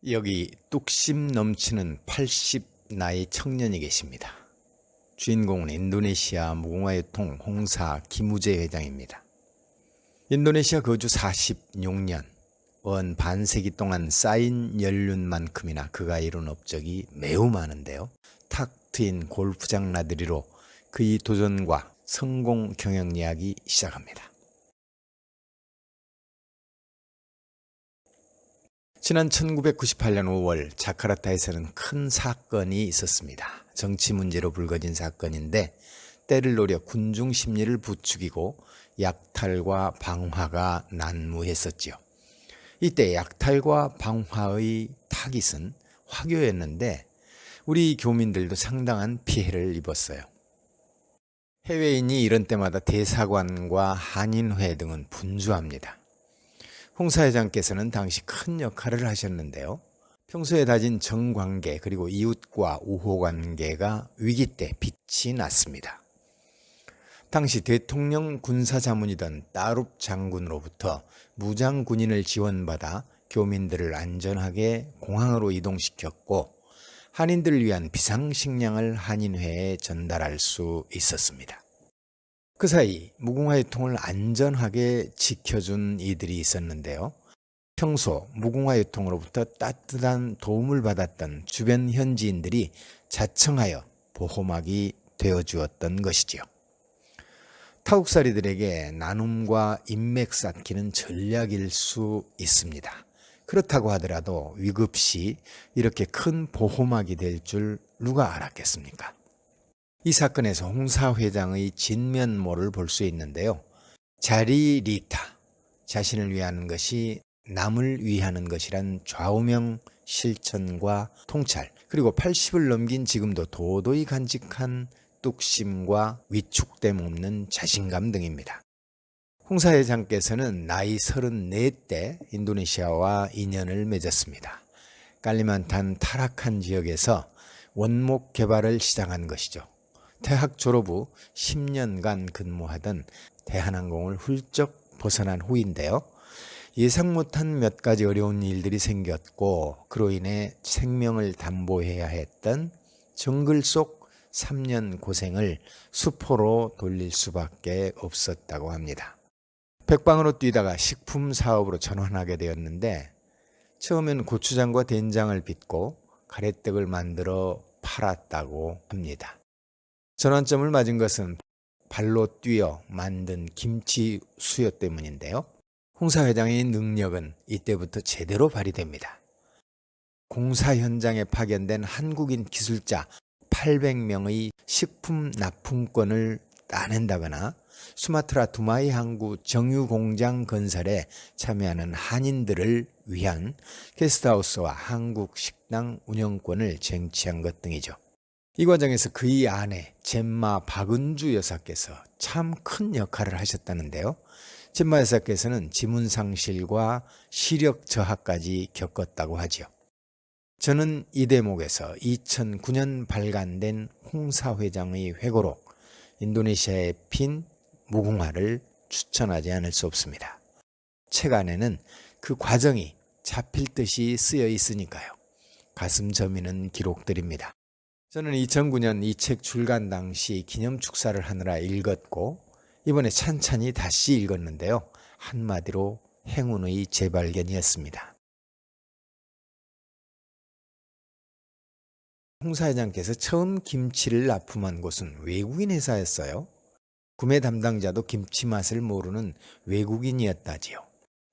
여기 뚝심 넘치는 80 나이 청년이 계십니다. 주인공은 인도네시아 무궁화 유통 홍사 김우재 회장입니다. 인도네시아 거주 46년, 원 반세기 동안 쌓인 연륜만큼이나 그가 이룬 업적이 매우 많은데요. 탁 트인 골프장 나들이로 그의 도전과 성공 경영 이야기 시작합니다. 지난 1998년 5월 자카르타에서는 큰 사건이 있었습니다. 정치 문제로 불거진 사건인데 때를 노려 군중 심리를 부추기고 약탈과 방화가 난무했었지요. 이때 약탈과 방화의 타깃은 화교였는데 우리 교민들도 상당한 피해를 입었어요. 해외인이 이런 때마다 대사관과 한인회 등은 분주합니다. 홍사 회장께서는 당시 큰 역할을 하셨는데요. 평소에 다진 정관계 그리고 이웃과 우호관계가 위기 때 빛이 났습니다. 당시 대통령 군사자문이던 따룹 장군으로부터 무장 군인을 지원받아 교민들을 안전하게 공항으로 이동시켰고 한인들을 위한 비상식량을 한인회에 전달할 수 있었습니다. 그 사이 무궁화 유통을 안전하게 지켜준 이들이 있었는데요. 평소 무궁화 유통으로부터 따뜻한 도움을 받았던 주변 현지인들이 자청하여 보호막이 되어주었던 것이지요. 타국살이들에게 나눔과 인맥 쌓기는 전략일 수 있습니다. 그렇다고 하더라도 위급시 이렇게 큰 보호막이 될 줄 누가 알았겠습니까? 이 사건에서 홍사 회장의 진면모를 볼 수 있는데요. 자리리타, 자신을 위하는 것이 남을 위하는 것이란 좌우명 실천과 통찰, 그리고 80을 넘긴 지금도 도도히 간직한 뚝심과 위축됨 없는 자신감 등입니다. 홍사 회장께서는 나이 34때 인도네시아와 인연을 맺었습니다. 깔리만탄 타락한 지역에서 원목 개발을 시작한 것이죠. 대학 졸업 후 10년간 근무하던 대한항공을 훌쩍 벗어난 후인데요. 예상 못한 몇 가지 어려운 일들이 생겼고 그로 인해 생명을 담보해야 했던 정글 속 3년 고생을 수포로 돌릴 수밖에 없었다고 합니다. 백방으로 뛰다가 식품 사업으로 전환하게 되었는데 처음엔 고추장과 된장을 빚고 가래떡을 만들어 팔았다고 합니다. 전환점을 맞은 것은 발로 뛰어 만든 김치 수요 때문인데요. 홍사 회장의 능력은 이때부터 제대로 발휘됩니다. 공사 현장에 파견된 한국인 기술자 800명의 식품 납품권을 따낸다거나 수마트라 두마이 항구 정유공장 건설에 참여하는 한인들을 위한 게스트하우스와 한국 식당 운영권을 쟁취한 것 등이죠. 이 과정에서 그의 아내 젬마 박은주 여사께서 참 큰 역할을 하셨다는데요. 젬마 여사께서는 지문상실과 시력 저하까지 겪었다고 하죠. 저는 이 대목에서 2009년 발간된 홍사 회장의 회고록 인도네시아에 핀 무궁화를 추천하지 않을 수 없습니다. 책 안에는 그 과정이 잡힐 듯이 쓰여 있으니까요. 가슴 저미는 기록들입니다. 저는 2009년 이 책 출간 당시 기념 축사를 하느라 읽었고 이번에 찬찬히 다시 읽었는데요. 한마디로 행운의 재발견이었습니다. 홍사 회장께서 처음 김치를 납품한 곳은 외국인 회사였어요. 구매 담당자도 김치 맛을 모르는 외국인이었다지요.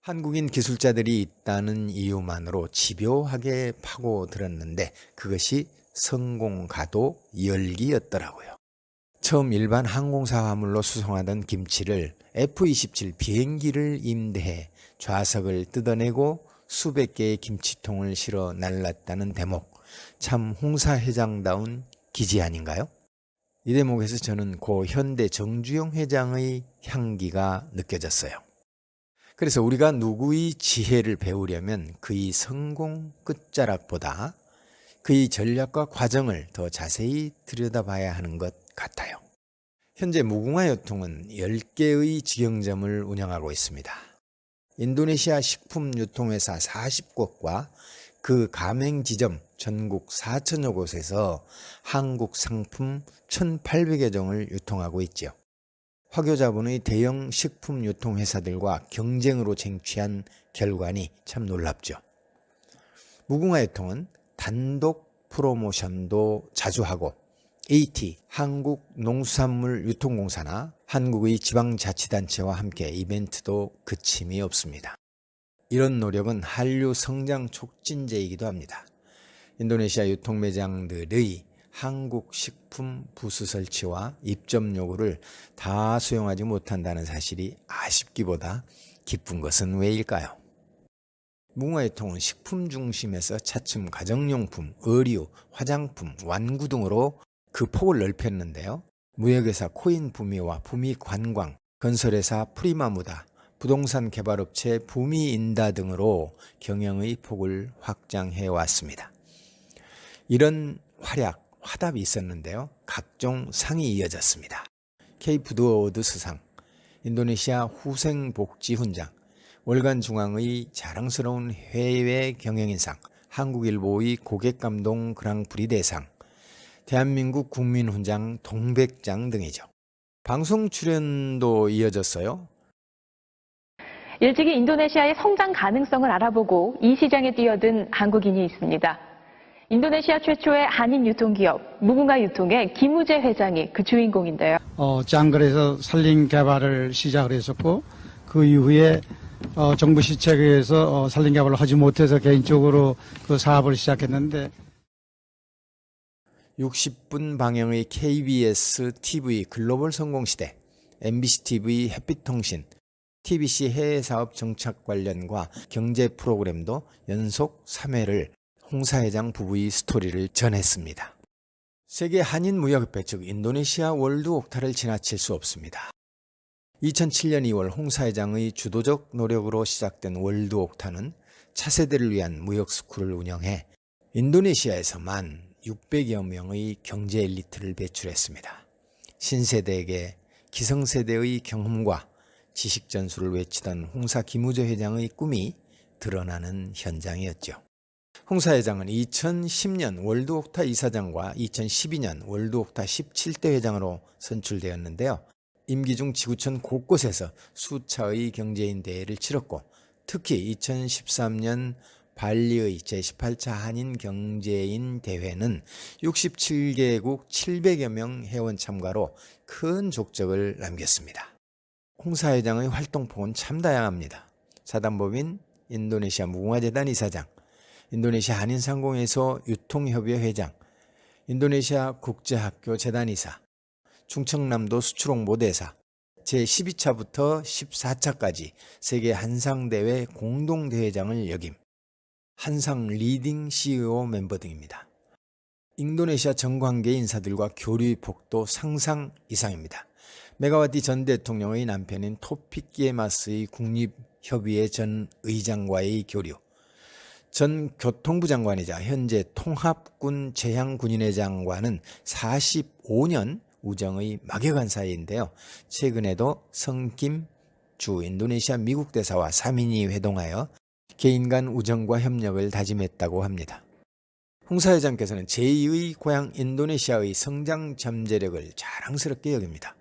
한국인 기술자들이 있다는 이유만으로 집요하게 파고들었는데 그것이 성공가도 열기였더라고요. 처음 일반 항공사 화물로 수송하던 김치를 F-27 비행기를 임대해 좌석을 뜯어내고 수백 개의 김치통을 실어 날랐다는 대목, 참 홍사 회장다운 기지 아닌가요? 이 대목에서 저는 고 현대 정주영 회장의 향기가 느껴졌어요. 그래서 우리가 누구의 지혜를 배우려면 그의 성공 끝자락보다 그의 전략과 과정을 더 자세히 들여다봐야 하는 것 같아요. 현재 무궁화 유통은 10개의 직영점을 운영하고 있습니다. 인도네시아 식품 유통회사 40곳과 그 가맹 지점 전국 4천여 곳에서 한국 상품 1,800여 종을 유통하고 있지요. 화교자본의 대형 식품 유통회사들과 경쟁으로 쟁취한 결과니 참 놀랍죠. 무궁화유통은 단독 프로모션도 자주 하고 AT, 한국농수산물유통공사나 한국의 지방자치단체와 함께 이벤트도 그침이 없습니다. 이런 노력은 한류 성장 촉진제이기도 합니다. 인도네시아 유통매장들의 한국 식품 부스 설치와 입점 요구를 다 수용하지 못한다는 사실이 아쉽기보다 기쁜 것은 왜일까요? 무궁화유통은 식품 중심에서 차츰 가정용품, 의류, 화장품, 완구 등으로 그 폭을 넓혔는데요. 무역회사 코인부미와 부미관광, 건설회사 프리마무다, 부동산 개발업체 부미인다 등으로 경영의 폭을 확장해 왔습니다. 이런 활약, 화답이 있었는데요. 각종 상이 이어졌습니다. K푸드어워드스상, 인도네시아 후생복지훈장, 월간 중앙의 자랑스러운 해외 경영인상, 한국일보의 고객감동 그랑프리 대상, 대한민국 국민훈장 동백장 등이죠. 방송 출연도 이어졌어요. 일찍이 인도네시아의 성장 가능성을 알아보고 이 시장에 뛰어든 한국인이 있습니다. 인도네시아 최초의 한인 유통기업 무궁화 유통의 김우재 회장이 그 주인공인데요. 짱글에서 산림 개발을 시작을 했었고 그 이후에 정부 시책에 의해서 산림 개발을 하지 못해서 개인적으로 그 사업을 시작했는데 60분 방영의 KBS TV 글로벌 성공시대, MBC TV 햇빛통신, TBC 해외사업 정착 관련과 경제 프로그램도 연속 3회를 홍사 회장 부부의 스토리를 전했습니다. 세계 한인무역협회 즉 인도네시아 월드옥타를 지나칠 수 없습니다. 2007년 2월 홍사 회장의 주도적 노력으로 시작된 월드옥타는 차세대를 위한 무역스쿨을 운영해 인도네시아에서만 600여 명의 경제 엘리트를 배출했습니다. 신세대에게 기성세대의 경험과 지식 전수를 외치던 홍사 김우재 회장의 꿈이 드러나는 현장이었죠. 홍사 회장은 2010년 월드옥타 이사장과 2012년 월드옥타 17대 회장으로 선출되었는데요. 임기 중 지구촌 곳곳에서 수차의 경제인 대회를 치렀고 특히 2013년 발리의 제18차 한인 경제인 대회는 67개국 700여 명 회원 참가로 큰 족적을 남겼습니다. 홍사 회장의 활동폭은 참 다양합니다. 사단법인 인도네시아 무궁화재단 이사장, 인도네시아 한인상공회소 유통협의회 회장, 인도네시아 국제학교 재단이사, 충청남도 수출홍보대사, 제12차부터 14차까지 세계 한상대회 공동대회장을 역임, 한상 리딩 CEO 멤버 등입니다. 인도네시아 정관계 인사들과 교류의 폭도 상상 이상입니다. 메가와티 전 대통령의 남편인 토픽 기에마스의 국립협의회 전 의장과의 교류, 전 교통부 장관이자 현재 통합군 재향군인회 장관은 45년 우정의 막역한 사이인데요. 최근에도 성김 주 인도네시아 미국 대사와 3인이 회동하여 개인 간 우정과 협력을 다짐했다고 합니다. 홍사 회장께서는 제2의 고향 인도네시아의 성장 잠재력을 자랑스럽게 여깁니다.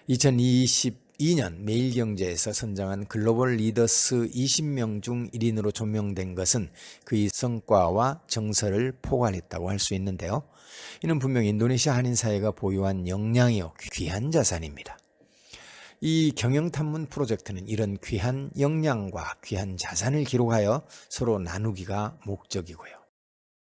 2022년 매일경제에서 선정한 글로벌 리더스 20명 중 1인으로 조명된 것은 그의 성과와 정서를 포괄했다고 할 수 있는데요. 이는 분명 인도네시아 한인사회가 보유한 역량이요 귀한 자산입니다. 이 경영탐문 프로젝트는 이런 귀한 역량과 귀한 자산을 기록하여 서로 나누기가 목적이고요.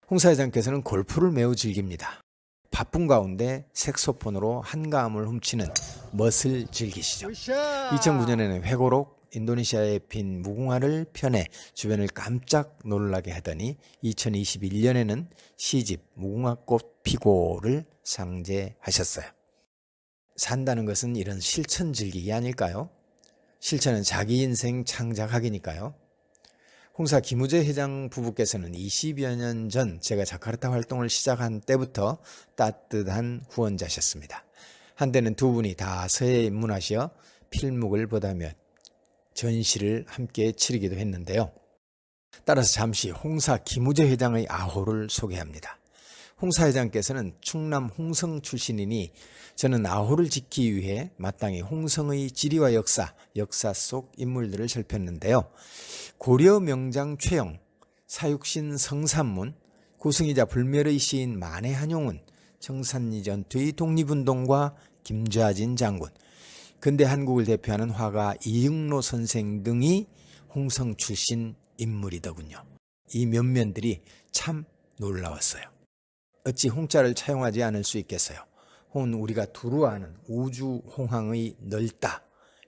홍사 회장께서는 골프를 매우 즐깁니다. 바쁜 가운데 색소폰으로 한가함을 훔치는 멋을 즐기시죠. 2009년에는 회고록 인도네시아에 핀 무궁화를 펴내 주변을 깜짝 놀라게 하더니 2021년에는 시집 무궁화꽃 피고를 상제하셨어요. 산다는 것은 이런 실천 즐기기 아닐까요? 실천은 자기 인생 창작하기니까요. 홍사 김우재 회장 부부께서는 20여 년 전 제가 자카르타 활동을 시작한 때부터 따뜻한 후원자셨습니다. 한때는 두 분이 다 서해에 입문하시어 필묵을 보다며 전시를 함께 치르기도 했는데요. 따라서 잠시 홍사 김우재 회장의 아호를 소개합니다. 홍사 회장께서는 충남 홍성 출신이니 저는 아호를 짓기 위해 마땅히 홍성의 지리와 역사 속 인물들을 살폈는데요. 고려 명장 최영, 사육신 성삼문, 고승이자 불멸의 시인 만해한용운, 청산리 전투의 독립운동과 김좌진 장군, 근대 한국을 대표하는 화가 이응로 선생 등이 홍성 출신 인물이더군요. 이 면면들이 참 놀라웠어요. 어찌 홍자를 차용하지 않을 수 있겠어요? 홍은 우리가 두루 아는 우주 홍항의 넓다,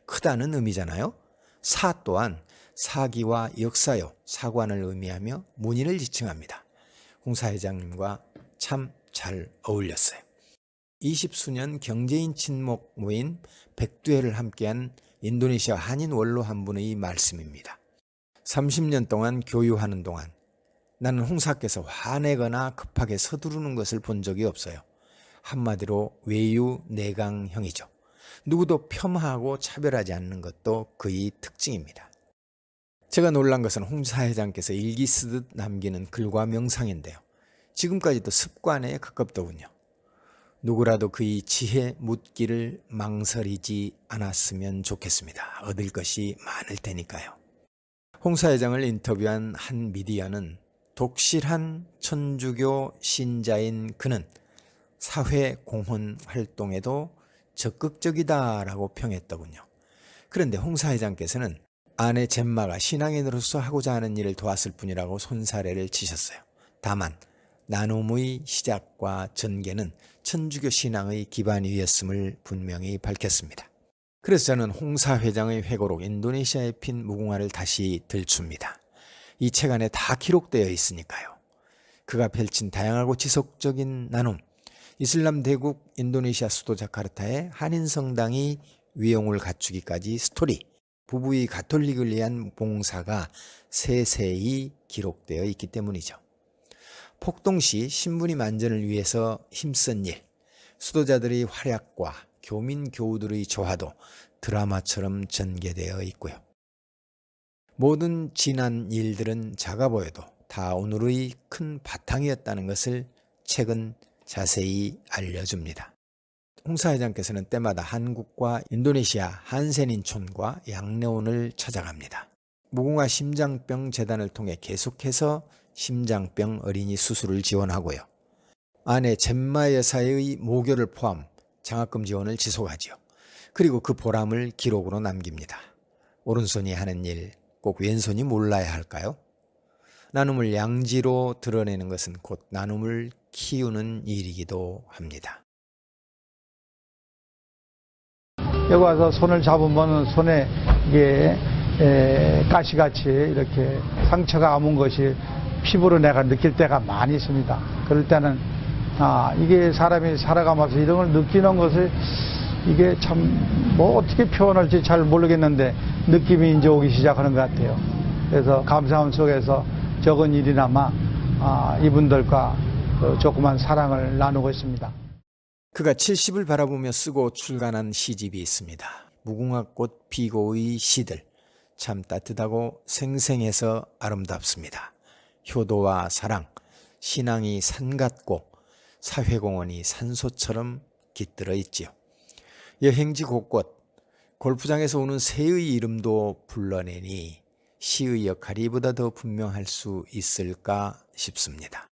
크다는 의미잖아요. 사 또한 사기와 역사요, 사관을 의미하며 문인을 지칭합니다. 홍사 회장님과 참 잘 어울렸어요. 20수년 경제인 친목 모인 백두회를 함께한 인도네시아 한인 원로 한 분의 말씀입니다. 30년 동안 교유하는 동안 나는 홍사께서 화내거나 급하게 서두르는 것을 본 적이 없어요. 한마디로 외유내강형이죠. 누구도 폄하하고 차별하지 않는 것도 그의 특징입니다. 제가 놀란 것은 홍사 회장께서 일기 쓰듯 남기는 글과 명상인데요. 지금까지도 습관에 가깝더군요. 누구라도 그의 지혜 묻기를 망설이지 않았으면 좋겠습니다. 얻을 것이 많을 테니까요. 홍사 회장을 인터뷰한 한 미디어는 독실한 천주교 신자인 그는 사회공헌 활동에도 적극적이다라고 평했더군요. 그런데 홍사 회장께서는 아내 젬마가 신앙인으로서 하고자 하는 일을 도왔을 뿐이라고 손사래를 치셨어요. 다만 나눔의 시작과 전개는 천주교 신앙의 기반이었음을 분명히 밝혔습니다. 그래서 저는 홍사 회장의 회고록 인도네시아에 핀 무궁화를 다시 들춥니다. 이 책 안에 다 기록되어 있으니까요. 그가 펼친 다양하고 지속적인 나눔, 이슬람 대국 인도네시아 수도 자카르타의 한인 성당이 위용을 갖추기까지 스토리, 부부의 가톨릭을 위한 봉사가 세세히 기록되어 있기 때문이죠. 폭동시 신분이 만전을 위해서 힘쓴 일, 수도자들의 활약과 교민 교우들의 조화도 드라마처럼 전개되어 있고요. 모든 지난 일들은 작아 보여도 다 오늘의 큰 바탕이었다는 것을 책은 자세히 알려줍니다. 홍사 회장께서는 때마다 한국과 인도네시아 한센인촌과 양내온을 찾아갑니다. 무궁화 심장병 재단을 통해 계속해서 심장병 어린이 수술을 지원하고요. 아내 젬마 여사의 모교를 포함 장학금 지원을 지속하지요. 그리고 그 보람을 기록으로 남깁니다. 오른손이 하는 일 꼭 왼손이 몰라야 할까요? 나눔을 양지로 드러내는 것은 곧 나눔을 키우는 일이기도 합니다. 여기 와서 손을 잡으면 손에 이게 가시같이 이렇게 상처가 아문 것이 피부로 내가 느낄 때가 많이 있습니다. 그럴 때는 이게 사람이 살아가면서 이런 걸 느끼는 것을 이게 참 뭐 어떻게 표현할지 잘 모르겠는데 느낌이 이제 오기 시작하는 것 같아요. 그래서 감사함 속에서 적은 일이나마 이분들과 조그만 사랑을 나누고 있습니다. 그가 70을 바라보며 쓰고 출간한 시집이 있습니다. 무궁화꽃 피고의 시들, 참 따뜻하고 생생해서 아름답습니다. 효도와 사랑, 신앙이 산 같고 사회공헌이 산소처럼 깃들어 있지요. 여행지 곳곳 골프장에서 오는 새의 이름도 불러내니 시의 역할이 이보다 더 분명할 수 있을까 싶습니다.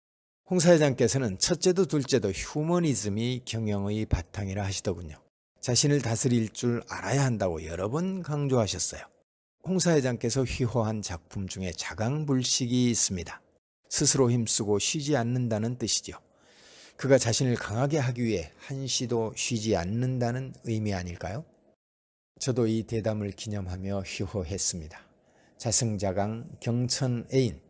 홍사 회장께서는 첫째도 둘째도 휴머니즘이 경영의 바탕이라 하시더군요. 자신을 다스릴 줄 알아야 한다고 여러 번 강조하셨어요. 홍사 회장께서 휘호한 작품 중에 자강불식이 있습니다. 스스로 힘쓰고 쉬지 않는다는 뜻이죠. 그가 자신을 강하게 하기 위해 한시도 쉬지 않는다는 의미 아닐까요? 저도 이 대담을 기념하며 휘호했습니다. 자승자강 경천애인,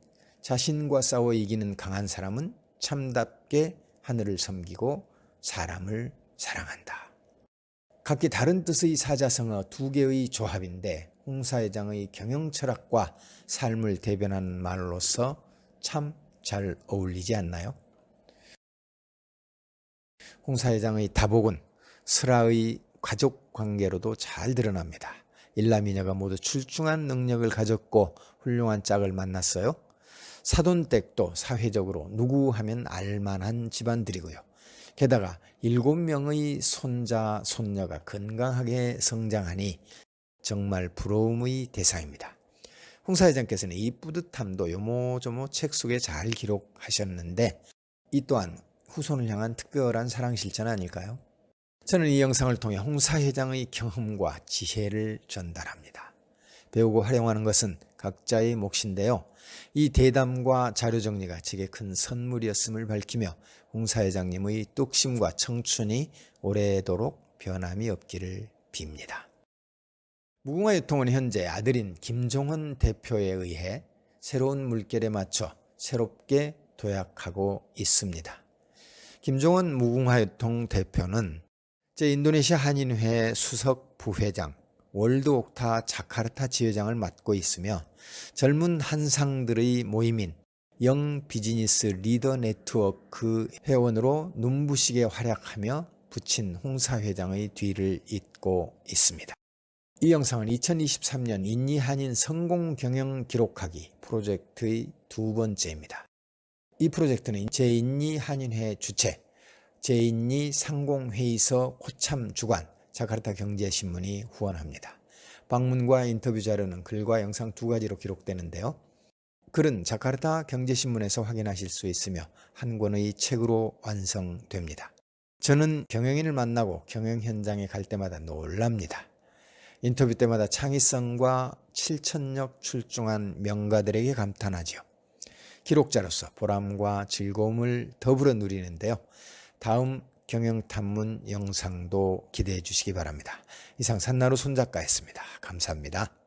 자신과 싸워 이기는 강한 사람은 참답게 하늘을 섬기고 사람을 사랑한다. 각기 다른 뜻의 사자성어 두 개의 조합인데 홍사 회장의 경영 철학과 삶을 대변하는 말로서 참 잘 어울리지 않나요? 홍사 회장의 다복은 슬하의 가족 관계로도 잘 드러납니다. 일남이녀가 모두 출중한 능력을 가졌고 훌륭한 짝을 만났어요. 사돈댁도 사회적으로 누구 하면 알만한 집안들이고요. 게다가 7명의 손자, 손녀가 건강하게 성장하니 정말 부러움의 대상입니다. 홍사 회장께서는 이 뿌듯함도 요모조모 책 속에 잘 기록하셨는데 이 또한 후손을 향한 특별한 사랑 실천 아닐까요? 저는 이 영상을 통해 홍사 회장의 경험과 지혜를 전달합니다. 배우고 활용하는 것은 각자의 몫인데요. 이 대담과 자료 정리가 제게 큰 선물이었음을 밝히며 홍사 회장님의 뚝심과 청춘이 오래도록 변함이 없기를 빕니다. 무궁화 유통은 현재 아들인 김종헌 대표에 의해 새로운 물결에 맞춰 새롭게 도약하고 있습니다. 김종헌 무궁화 유통 대표는 인도네시아 한인회 수석 부회장, 월드옥타 자카르타 지회장을 맡고 있으며 젊은 한상들의 모임인 영 비즈니스 리더 네트워크 회원으로 눈부시게 활약하며 부친 홍사 회장의 뒤를 잇고 있습니다. 이 영상은 2023년 인니 한인 성공 경영 기록하기 프로젝트의 두 번째입니다. 이 프로젝트는 제2니 한인회 주최, 제2니 상공회의서 코참 주관, 자카르타 경제신문이 후원합니다. 방문과 인터뷰 자료는 글과 영상 두 가지로 기록되는데요. 글은 자카르타 경제신문에서 확인하실 수 있으며 한 권의 책으로 완성됩니다. 저는 경영인을 만나고 경영 현장에 갈 때마다 놀랍니다. 인터뷰 때마다 창의성과 실천력 출중한 명가들에게 감탄하지요. 기록자로서 보람과 즐거움을 더불어 누리는데요. 다음 경영탐문 영상도 기대해 주시기 바랍니다. 이상 산나루 손작가였습니다. 감사합니다.